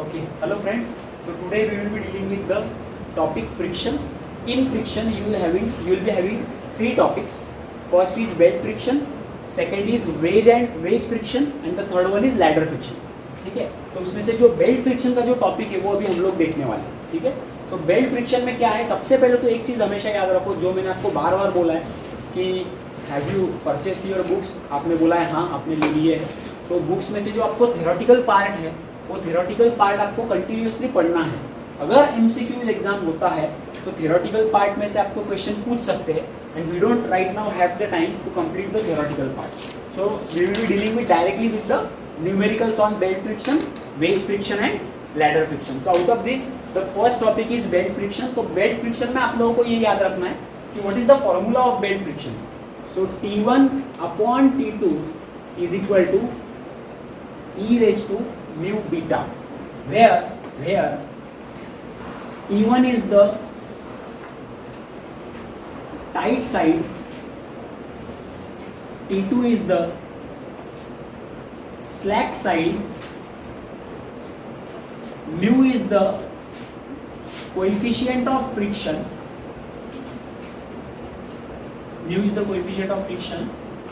Okay, hello friends. So today we will be dealing with the topic friction. In friction you will be having three topics. First is belt friction, second is wedge friction and the third one is ladder friction. ठीक है, तो उसमें से जो belt friction का जो topic है वो अभी हम लोग देखने वाले हैं. ठीक है, तो बेल्ट फ्रिक्शन में क्या है, सबसे पहले तो एक चीज़ हमेशा याद रखो जो मैंने आपको बार बार बोला है कि have you purchase your books. आपने बोला है हाँ आपने ले लिए है. तो बुक्स में से जो आपको थ्योरेटिकल पार्ट है वो थ्योरेटिकल पार्ट आपको कंटिन्यूसली पढ़ना है. अगर एमसीक्यू एग्जाम होता है तो थ्योरेटिकल पार्ट में से आपको क्वेश्चन पूछ सकते हैं and we don't right now have the time to complete the theoretical part. So we will be dealing with directly with the numericals on belt friction, wedge friction and ladder friction. So out of this the first topic is belt friction. तो belt friction में आप लोगों को ये याद रखना है कि what is the formula of belt friction. So T1 upon T2 is equal to e raised to mu beta, where T1 is the tight side, T2 is the slack side, mu is the coefficient of friction,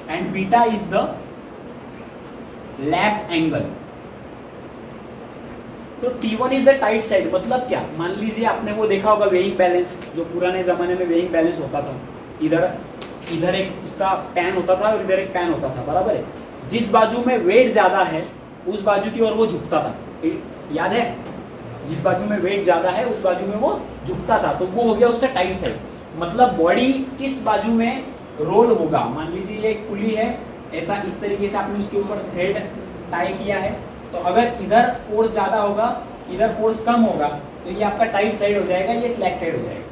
and beta is the lap angle. तो T1 is the tight side मतलब क्या, मान लीजिए आपने वो देखा होगा weighing balance, जो पुराने जमाने में वेइंग बैलेंस होता था. इधर एक उसका पैन होता था और इधर एक पैन होता था, बराबर है. जिस बाजू में वेट ज्यादा है उस बाजू की ओर वो झुकता था. याद है, जिस बाजू में वेट ज्यादा है उस बाजू में वो झुकता था. तो वो हो गया उसका टाइट साइड. मतलब बॉडी किस बाजू में रोल होगा. मान लीजिए ये एक पुली है, ऐसा इस तरीके से आपने उसके ऊपर थ्रेड टाई किया है. तो अगर इधर फोर्स ज्यादा होगा इधर फोर्स कम होगा तो ये आपका टाइट साइड हो जाएगा, ये स्लैक साइड हो जाएगा.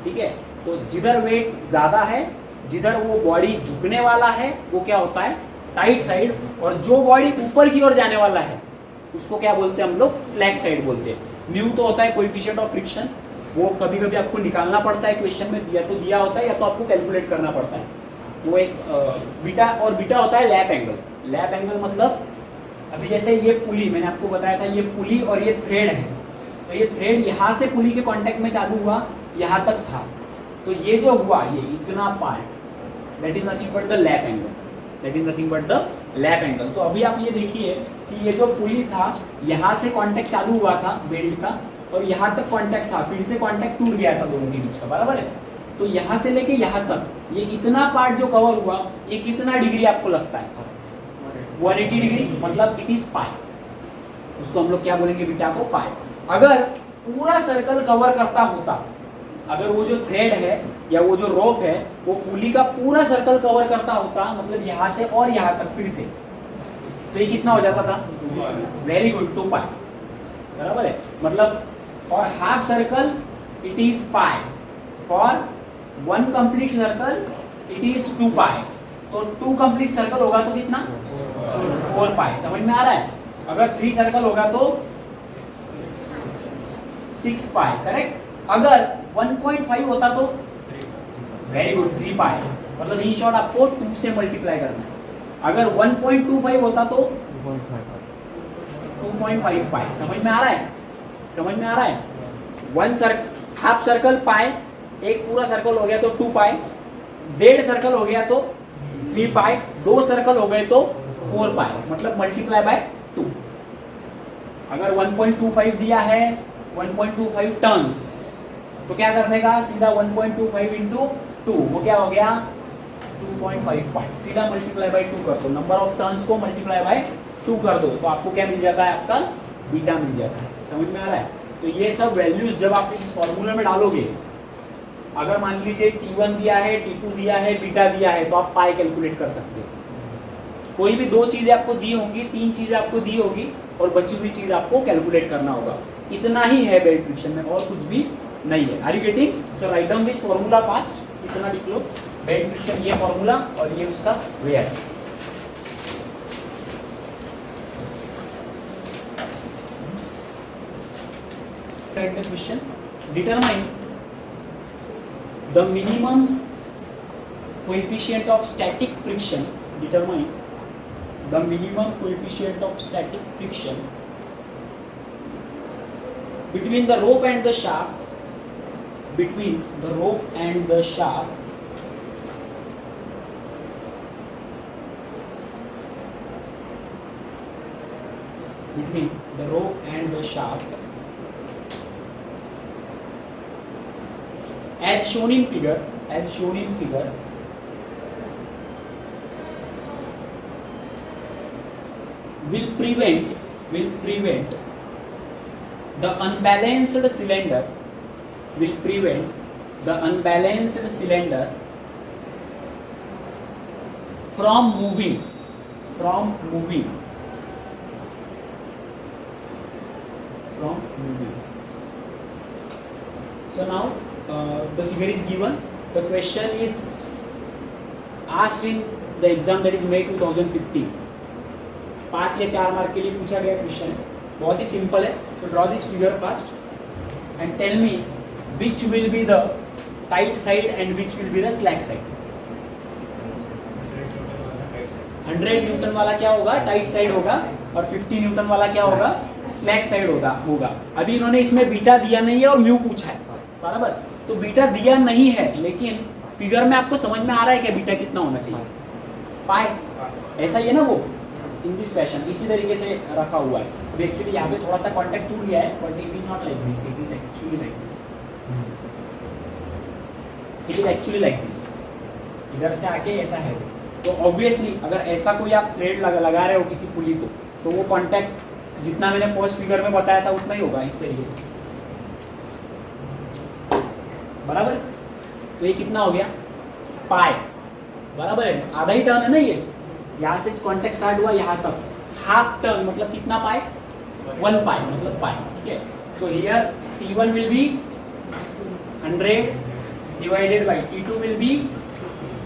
ठीक है, तो जिधर वेट ज्यादा है, जिधर वो बॉडी झुकने वाला है वो क्या होता है, टाइट साइड. और जो बॉडी ऊपर की ओर जाने वाला है उसको क्या बोलते हैं हम लोग, स्लैक साइड बोलते हैं. म्यू तो होता है कोएफिशिएंट ऑफ फ्रिक्शन, वो कभी कभी आपको निकालना पड़ता है, क्वेश्चन में दिया तो दिया होता है या तो आपको कैलकुलेट करना पड़ता है. वो एक बीटा, और बीटा होता है लैप एंगल. लैप एंगल मतलब अभी जैसे ये पुली मैंने आपको बताया था, ये पुली और ये थ्रेड है. तो ये थ्रेड यहाँ से पुली के कांटेक्ट में चालू हुआ, यहाँ तक था. तो ये जो हुआ ये इतना part, that is nothing but the lap angle. तो अभी आप ये देखिए कि ये जो पुली था यहाँ से कांटेक्ट चालू हुआ था बेल्ट का और यहाँ तक कांटेक्ट था, फिर से कांटेक्ट टूट गया था दोनों के बीच का, बराबर है. तो यहाँ से लेके यहाँ तक ये इतना पार्ट जो कवर हुआ ये कितना डिग्री आपको लगता है, 180 डिग्री. मतलब इट इज पाई. उसको हम लोग क्या बोलेंगे, बीटा को पाई. अगर पूरा सर्कल कवर करता होता, अगर वो जो थ्रेड है या वो जो रोप है वो पुली का पूरा सर्कल कवर करता होता, मतलब यहाँ से और यहाँ तक फिर से, तो ये कितना हो जाता था, वेरी गुड, 2 पाई, बराबर है. मतलब for half circle it is pi, for 1 complete circle it is 2 पाई. तो 2 कंप्लीट सर्कल होगा तो कितना, 4 पाई. समझ में आ रहा है. अगर 3 सर्कल होगा तो 6 पाई, करेक्ट. अगर 1.5 होता तो वेरी गुड, 3 पाई. मतलब इन शॉर्ट आपको 2 से मल्टीप्लाई करना है. अगर 1.25 होता तो 2.5 पाई. समझ में आ रहा है. 1 हाफ सर्कल पाई, एक पूरा सर्कल हो गया तो 2 पाई, 1.5 सर्कल हो गया तो 3 पाई, 2 सर्कल हो गए तो 4 पाई. मतलब मल्टीप्लाई बाय 2. अगर 1.25 दिया है, 1.25 टर्न्स, तो क्या करने का, सीधा 1.25 इंटू 2, वो क्या हो गया 2.5 पाई. सीधा मल्टीप्लाई बाय 2 कर दो, नंबर ऑफ टर्न्स को मल्टीप्लाई बाय 2 कर दो, तो आपको क्या मिल जाता है, आपका बीटा मिल जाता है. समझ में आ रहा है. तो ये सब वैल्यूज जब आप इस फॉर्मूले में डालोगे, अगर मान लीजिए T1 दिया है, T2 दिया है, बीटा दिया है, तो आप पाई कैलकुलेट कर सकते हो. कोई भी 2 चीजें आपको दी होंगी, 3 चीजें आपको दी होगी और बची हुई चीज आपको कैलकुलेट करना होगा. इतना ही है बेल्ट फ्रिक्शन में, और कुछ भी नहीं है. Are you getting? So write down this formula fast. इतना लिख लो, बेल्ट फ्रिक्शन ये फॉर्मूला और ये उसका वे है. Question, determine the minimum coefficient of static friction, determine the minimum coefficient of static friction between the rope and the shaft, between the rope and the shaft, between the rope and the shaft, as shown in figure, will prevent the unbalanced cylinder, will prevent the unbalanced cylinder from moving. So now the figure is given. The question is asked in the exam, that is May 2015. 5 या 4 mark के लिए पूछा गया question है, बहुत ही simple है. So draw this figure first and tell me which will be the tight side and which will be the slack side. 100 newton वाला क्या होगा, टाइट साइड होगा, और 50 न्यूटन वाला क्या होगा, स्लैक साइड होगा. अभी इन्होंने इसमें बीटा दिया नहीं है और म्यू पूछा है, बराबर. तो बीटा दिया नहीं है, लेकिन फिगर में आपको समझ में आ रहा है कि बीटा कितना होना चाहिए, पाई. ऐसा ही है ना वो, इन दिस फैशन, इसी तरीके से रखा हुआ है. अभी एक्चुअली यहाँ पे थोड़ा सा कॉन्टेक्ट टूट गया है, but it is not like this, it is actually like this. It is actually like this. इधर से आके ऐसा है. तो ऑब्वियसली अगर ऐसा कोई आप थ्रेड लगा रहे हो किसी पुली को, तो वो कॉन्टेक्ट जितना मैंने फर्स्ट फिगर में बताया था उतना ही होगा, इस तरीके से, बराबर. तो ये कितना हो गया, पाई, बराबर है. आधा ही टर्न है ना ये, यहाँ से कांटेक्ट स्टार्ट हुआ यहाँ तक, हाफ टर्न मतलब कितना पाई, 1 पाई मतलब पाई. ठीक है. So here T1 will be 100 divided by T2 will be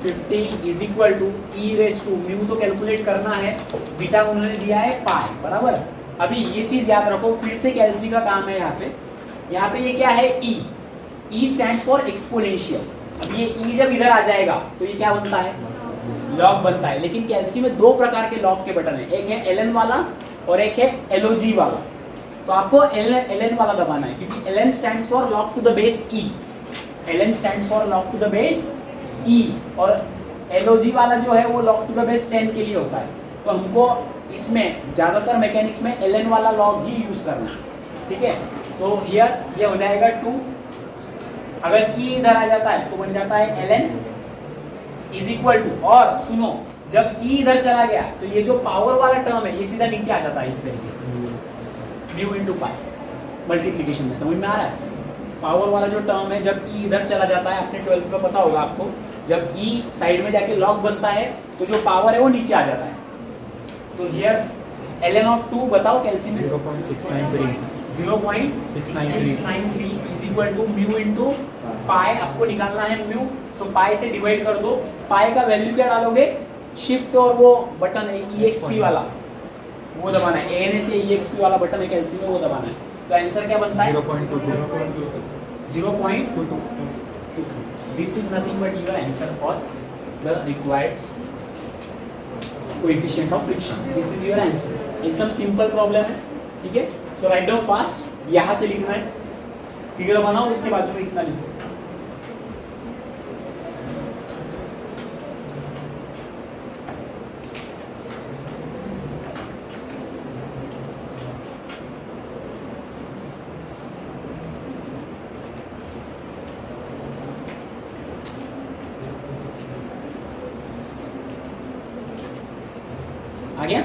50 is equal to e raise to mu. तो कैलकुलेट करना है, बीटा उन्होंने दिया है पाई, बराबर. अभी ये चीज याद रखो, फिर से कैलसी का काम है यहाँ पे ये क्या है, e स्टैंड्स फॉर एक्सपोनेंशियल. अब ये e जब इधर आ जाएगा तो ये क्या बनता है, लॉग बनता है. लेकिन कैलसी में 2 प्रकार के लॉग के बटन है, एक है ln वाला और एक है LOG वाला. तो आपको ln वाला दबाना है, क्योंकि ln stands for log to the base e, ln stands for log to the base e, और LOG वाला जो है वो लॉग टू द बेस 10 के लिए होता है. तो हमको इसमें ज्यादातर मैकेनिक्स में ln वाला लॉग ही यूज करना है. ठीक है. सो हियर ये हो जाएगा 2. अगर e इधर आ जाता है तो बन जाता है ln इज इक्वल टू, और सुनो, जब e इधर चला गया तो ये जो पावर वाला टर्म है ये सीधा नीचे आ जाता है इस तरीके से, म्यू इनटू पाई मल्टीप्लिकेशन में. समझ में आ रहा है. पावर वाला जो टर्म है, जब e इधर चला जाता है, अपने 12th में पता होगा आपको, जब e साइड में जाके लॉग बनता है तो जो पावर है वो नीचे आ जाता है. तो हियर ln ऑफ 2 बताओ कैल्शियम 0.693 is equal to mu into pi. आपको निकालना है म्यू, सो पाई से डिवाइड कर दो. पाई का वैल्यू क्या डालोगे, शिफ्ट और वो बटन है EXP वाला, वो दबाना है. ANA से EXP वाला बटन है कैल्शियम में, वो दबाना है. तो आंसर क्या बनता है, 0.22. This is nothing but your answer for the required coefficient of friction. This is your answer. एकदम सिंपल प्रॉब्लम है. ठीक है. सो राइट डाउन फास्ट. यहाँ से लिखना है, फिगर बनाओ, उसके बाजू में इतना लिखो. आ गया.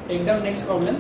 Take down next problem.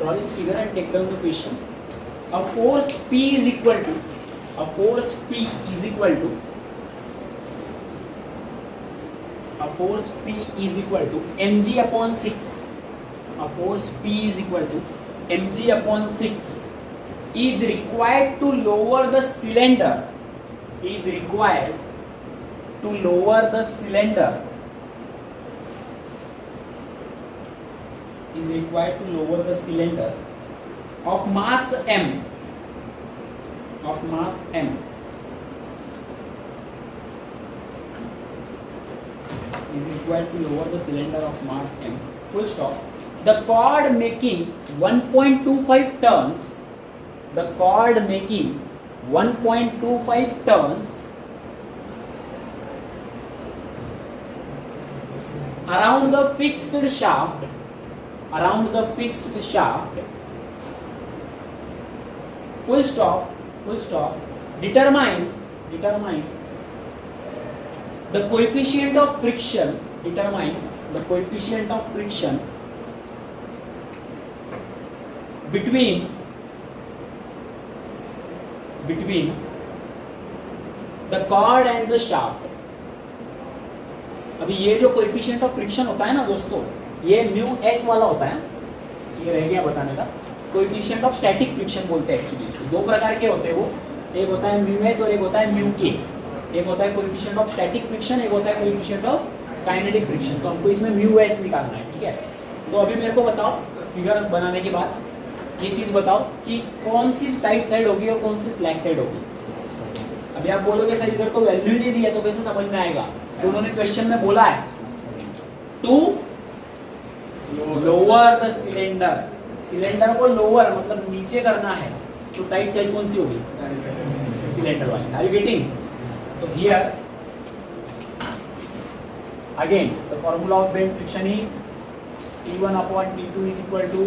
draw this figure and take down the question. A force P is equal to mg upon 6. A force P is equal to mg upon 6 is required to lower the cylinder. Of mass m. Is required to lower the cylinder of mass m. Full stop. The cord making 1.25 tons. Around the fixed shaft. Full stop. Determine the coefficient of friction. Between the cord and the shaft. अभी ये जो coefficient of friction होता है ना दोस्तों, ये mu S वाला होता है, ये रह गया बताने का। कोएफिशिएंट ऑफ स्टैटिक फ्रिक्शन बोलते हैं एक्चुअली इसको। दो प्रकार के होते हैं वो, एक होता है म्यू एस और एक होता है म्यू के। एक होता है कोएफिशिएंट ऑफ स्टैटिक फ्रिक्शन, एक होता है कोएफिशिएंट ऑफ काइनेटिक फ्रिक्शन। तो हमको इसमें म्यू एस निकालना है, ठीक है। तो अभी मेरे को बताओ, फिगर बनाने के बाद ये चीज बताओ कि कौन सी टाइट साइड होगी और कौन सी स्लैक साइड होगी। अभी आप बोलोगे सर इधर तो वैल्यू नहीं दिया, तो कैसे समझ में आएगा? तो उन्होंने क्वेश्चन में बोला है टू लोअर द सिलेंडर को लोअर मतलब नीचे करना है, तो टाइट साइड कौन सी होगी? सिलेंडर वाली। Are you getting? तो here again the formula of bend friction is T1 upon T2 is equal to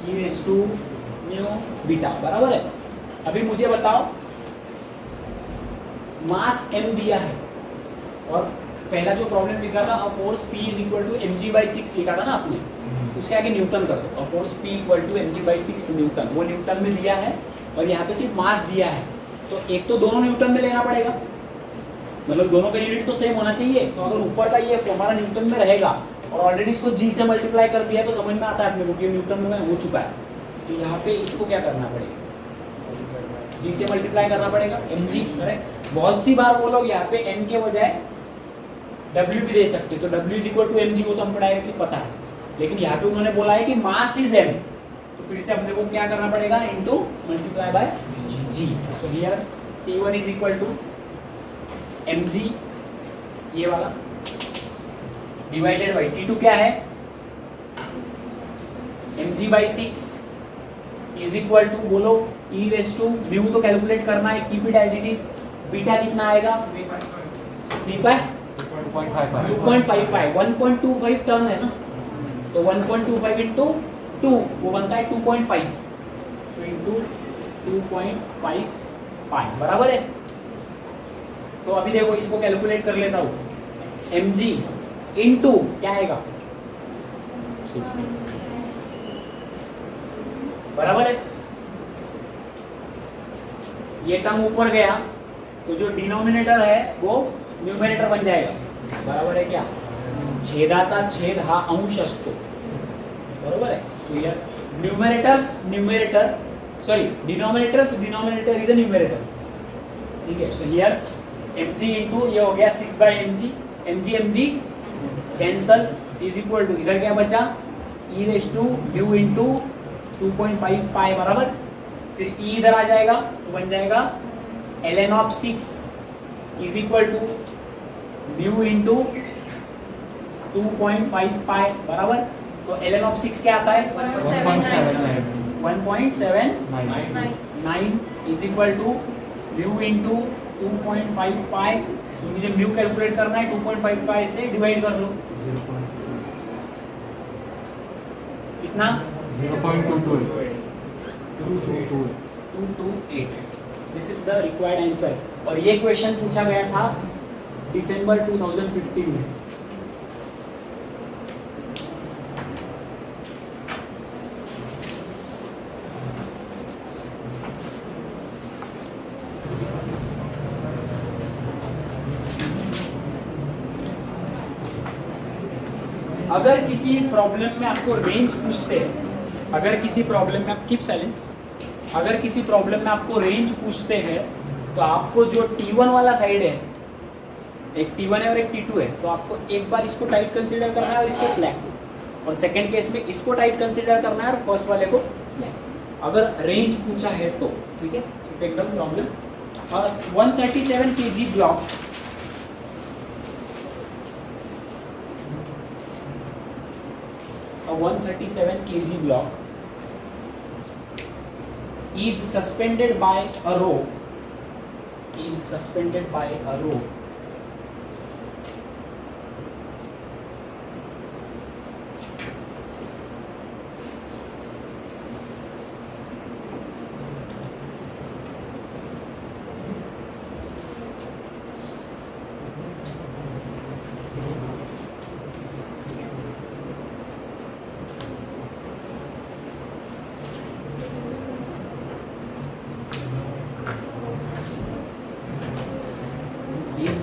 E raised to mu beta, बराबर है। अभी मुझे बताओ, मास m दिया है और पहला जो प्रॉब्लम लिखा था force P is equal to mg/6 लिखा था ना आपने, उसके आगे न्यूटन कर दो। Force P equal to mg/6 Newton, वो न्यूटन में दिया है और यहाँ पे सिर्फ मास दिया है। तो एक तो दोनों न्यूटन में लेना पड़ेगा, मतलब दोनों का यूनिट तो सेम होना चाहिए। तो अगर ऊपर का ये हमारा न्यूटन में रहेगा और ऑलरेडी इसको जी से मल्टीप्लाई कर दिया तो समझ में आता है अपने को कि न्यूटन में हो चुका है। तो यहाँ पे इसको क्या करना पड़ेगा? जी से मल्टीप्लाई करना पड़ेगा, mg। करेक्ट। बहुत सी बार वो लोग यहाँ पे m के बजाय w भी दे सकते, तो w is equal to mg, वो तो हमको डायरेक्टली पता है। लेकिन यहाँ पे उन्होंने बोला है कि मास इज m, तो फिर से अपने को क्या करना पड़ेगा? Into multiply by g। So here T1 is equal to mg ये वाला डिवाइडेड बाई T2 क्या है? mg/6 इज इक्वल टू बोलो e रेस टू म्यू तो कैलकुलेट करना है, keep it as it is. Beta कितना आएगा? 2.55 1.25 टर्न है ना, तो 1.25 इंटू 2 वो बनता है 2.5, तो इंटू 2.55 बराबर है। तो अभी देखो इसको कैलकुलेट कर लेता हूँ। mg इंटू क्या आएगा? 6 बराबर है। ये टर्म ऊपर गया तो जो डिनोमिनेटर है वो न्यूमरेटर बन जाएगा, बराबर है क्या? छेदाचा छेद हा अंश असतो, बरोबर है। तो ये डिनोमिनेटर इज अ न्यूमरेटर, ठीक है। सो हियर mg इंटू ये हो गया 6/mg, mg cancel, is equal to इधर क्या बचा? e raise to mu into 2.5 pi, बराबर। फिर e इधर आ जाएगा तो बन जाएगा ln of 6 is equal to mu into 2.5 pi, बराबर। तो ln ऑफ 6 क्या आता है? 1.79 is equal to mu into 2.5 pi. तो मुझे म्यू कैलकुलेट करना है, 2.5 पाई से डिवाइड कर लो, कितना? 0.228। This is the required answer. और ये क्वेश्चन पूछा गया था दिसंबर 2015 में। अगर किसी प्रॉब्लम में आपको रेंज पूछते हैं, अगर किसी प्रॉब्लम में आप कीप साइलेंस, अगर किसी प्रॉब्लम में आपको रेंज पूछते हैं तो आपको जो T1 वाला साइड है, एक T1 है और एक T2 है, तो आपको एक बार इसको टाइट कंसीडर करना है और इसको स्लैक, और सेकंड केस में इसको टाइट कंसीडर करना है और फर्स्ट वाले को स्लैक, अगर रेंज पूछा है तो। ठीक है, एकदम problem 137 kg block, a 137 kg block is suspended by a rope, is suspended by a rope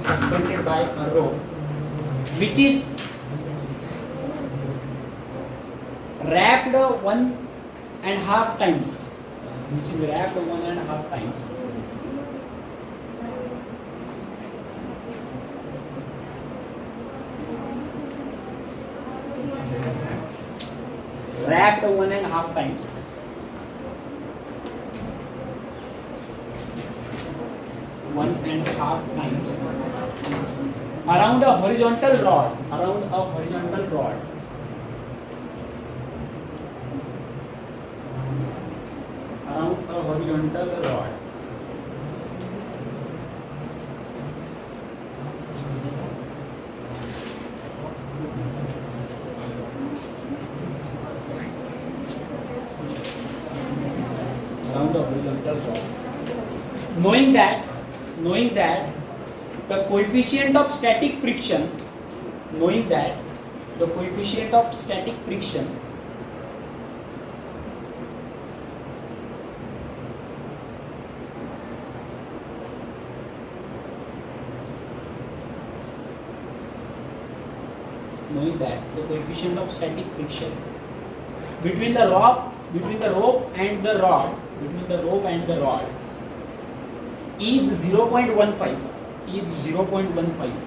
suspended by a rope which is wrapped 1.5 times, which is wrapped 1.5 times, wrapped 1.5 times around a horizontal rod, around a horizontal rod, around a horizontal rod, around a horizontal rod, knowing that the coefficient of static friction, knowing that the coefficient of static friction knowing that the coefficient of static friction between the rope and the rod, between the rope and the rod is 0.15, is 0.15,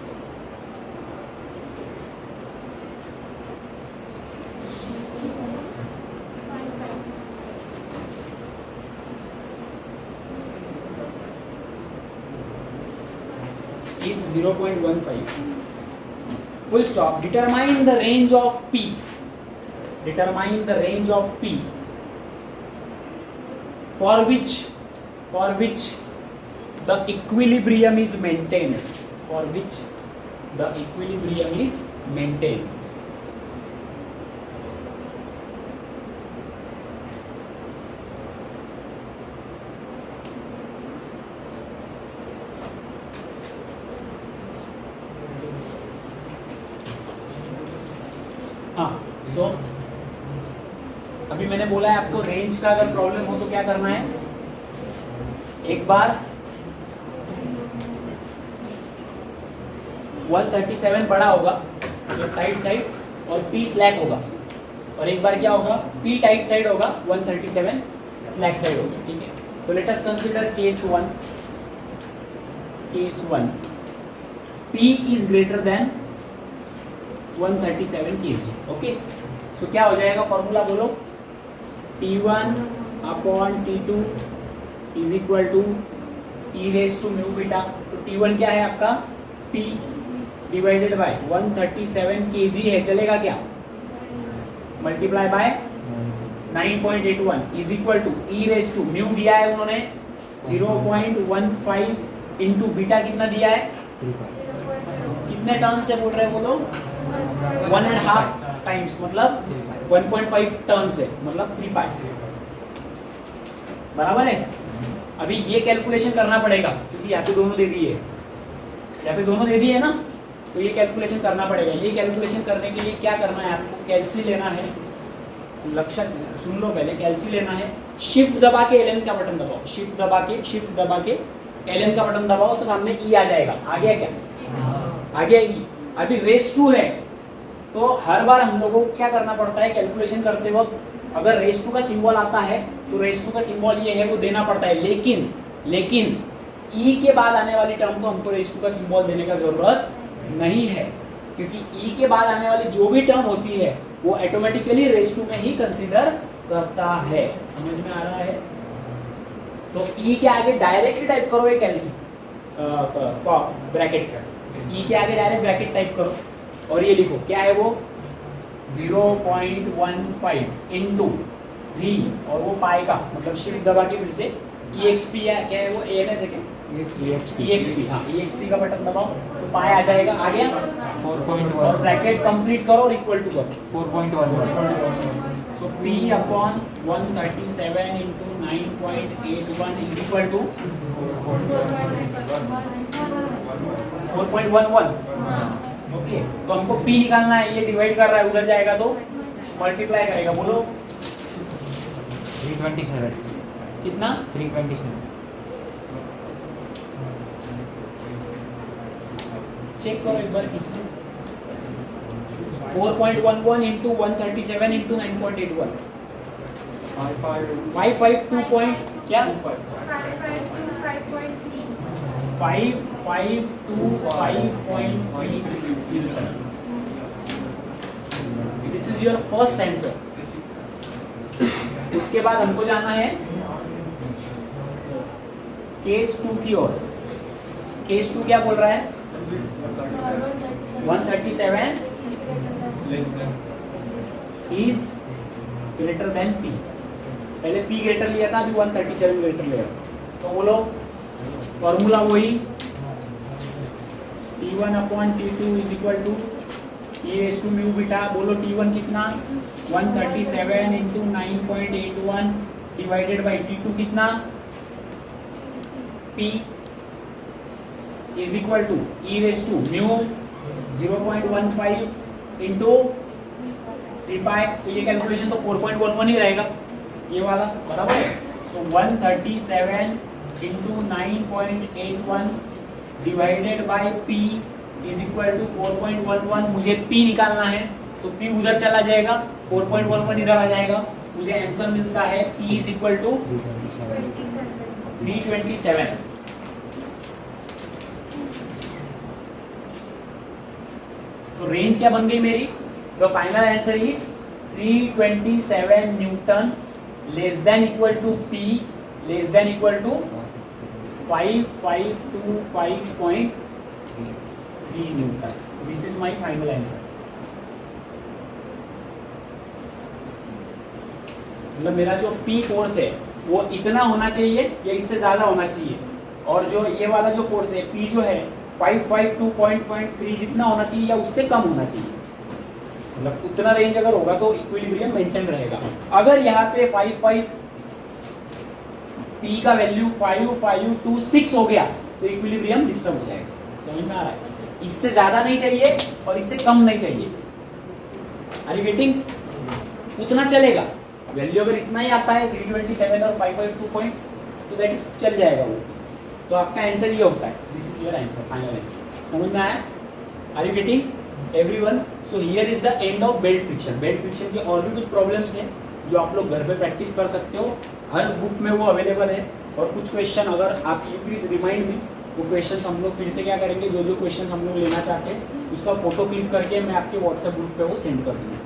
is 0.15. Full stop. Determine the range of P. Determine the range of P for which the equilibrium is maintained. For which the equilibrium is maintained. हाँ, सो अभी मैंने बोला है आपको range का अगर problem हो तो क्या करना है, एक बार 137 बड़ा होगा जो टाइट साइड और P स्लैक होगा, और एक बार क्या होगा P टाइट साइड होगा 137 स्लैक साइड होगा. ठीक है, so let us consider case 1. P is greater than 137 kg. Okay, so क्या हो जाएगा, फॉर्मूला बोलो. T1 upon T2 is equal to E raise to mu beta. तो T1 क्या है आपका, P डिवाइडेड बाय 137 kg है, चलेगा क्या, multiply by 9.81 is equal to E raise to mu दिया है उन्होंने 0.15 इंटू बीटा कितना दिया है, कितने टर्न से बोल रहे हैं वो लोग, 1.5 टाइम्स मतलब 1.5 टर्न से मतलब 3 पाई. बराबर है. अभी ये कैलकुलेशन करना पड़ेगा क्योंकि यहाँ पे दोनों दे दिए, यहाँ पे दोनों दे दिए ना, तो ये कैलकुलेशन करना पड़ेगा. ये कैलकुलेशन करने के लिए क्या करना है आपको, कैल्सी लेना है. लक्षण सुन लो पहले, कैल्सी लेना है. शिफ्ट दबा के एलएन का बटन दबाओ, शिफ्ट दबा के एलएन का बटन दबाओ तो सामने ई आ जाएगा. आ गया क्या, आ गया ई. अभी रेस टू है तो हर बार हम लोगों को क्या करना पड़ता है कैलकुलेशन करते वक्त, अगर रेस टू का सिंबल आता है तो रेस टू का सिंबल ये है वो देना पड़ता है, लेकिन ई के बाद आने वाली टर्म को हमको रेस टू का सिंबल देने का जरूरत नहीं है, क्योंकि ई के बाद आने वाली जो भी टर्म होती है वो ऑटोमेटिकली रेस टू में ही कंसीडर करता है। समझ में आ रहा है? तो ई के आगे डायरेक्टली टाइप करो एक एलसीएम ब्रैकेट का, ई के आगे डायरेक्ट ब्रैकेट टाइप करो और ये लिखो क्या है वो 0.15 इंटू 3 और वो पाई का मतलब शिफ्ट दबा के फिर से EXP क्या है वो ANS है क्या? EXP, हाँ EXP का बटन दबाओ तो पाई आ जाएगा, आ गया 4.1 और ब्रैकेट कंप्लीट करो और इक्वल टू करो 4.1 so P upon 137 into 9.81 is equal to 4.11। Okay, तो हमको P निकालना है, ये डिवाइड कर रहा है उधर जाएगा तो मल्टीप्लाई करेगा, बोलो 327 कितना? 327 चेक करो एक बार ठीक से 4.11 इंटू 137 इंटू 9.81 552 पॉइंट क्या 552.5.3। This is your first answer. उसके बाद हमको जाना है केस 2 की ओर। केस 2 क्या बोल रहा है? 137 is greater than P। पहले P ग्रेटर लिया था, अभी 137 ग्रेटर लिया। तो बोलो फॉर्मूला वही T1 upon T2 is equal to E raise to mu beta. बोलो T1 कितना 137 इंटू 9.81 डिवाइडेड बाई T2 कितना P is equal to E raise to mu 0.15 into 3 pi. तो ये कैलकुलेशन तो 4.11 ही रहेगा ये वाला, बराबर। So 137 into 9.81 divided by P is equal to 4.11। मुझे P निकालना है तो P उधर चला जाएगा, 4.11 इधर आ जाएगा, मुझे आंसर मिलता है P इज इक्वल टू 327। तो रेंज क्या बन गई मेरी? The final answer is 327 newton less than equal to P less than equal to 5525.3 newton. This is my final answer. मतलब मेरा जो P फोर्स है वो इतना होना चाहिए या इससे ज्यादा होना चाहिए, और जो ये वाला जो फोर्स है P जो है 552.3 जितना होना चाहिए या उससे कम होना चाहिए। मतलब उतना रेंज अगर होगा तो इक्विलिब्रियम मेंटेन रहेगा। अगर यहाँ पे 55 P का वैल्यू 5526 हो गया तो इक्विलिब्रियम डिस्टर्ब हो जाएगा। समझ में आ रहा है? इससे ज्यादा नहीं चाहिए और इससे कम नहीं चाहिए। Are you getting? उतना चलेगा। वैल्यू अगर इतना ही आता है 327 और 552 पॉइंट तो दैट इज चल जाएगा वो। तो आपका आंसर ये होता है। This is your answer, final answer. समझ में आया? Are you getting everyone? So here is the end of belt friction. Belt friction के और भी कुछ प्रॉब्लम्स हैं जो आप लोग घर पे प्रैक्टिस कर सकते हो, हर बुक में वो अवेलेबल है। और कुछ क्वेश्चन अगर आप यू प्लीज रिमाइंड मी, वो क्वेश्चन हम लोग फिर से क्या करेंगे, जो जो क्वेश्चन हम लोग लेना चाहते हैं उसका फोटो क्लिक करके मैं आपके व्हाट्सएप ग्रुप पे वो सेंड कर दूँगा।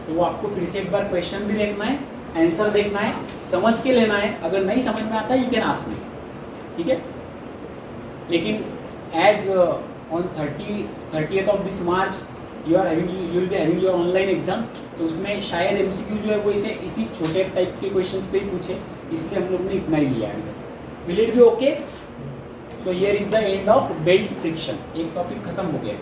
तो वो आपको फिर से एक बार क्वेश्चन भी देखना है, आंसर देखना है, समझ के लेना है। अगर नहीं समझ में आता यू कैन आस्क मी, ठीक है? लेकिन as on 30th of this March you will be having your online exam, तो उसमें शायद एमसीक्यू जो है वो इसी छोटे टाइप के क्वेश्चंस पे ही पूछे, इसलिए हम लोग ने इतना ही लिया है। Will it be okay? So here is the end of belt friction. एक टॉपिक खत्म हो गया।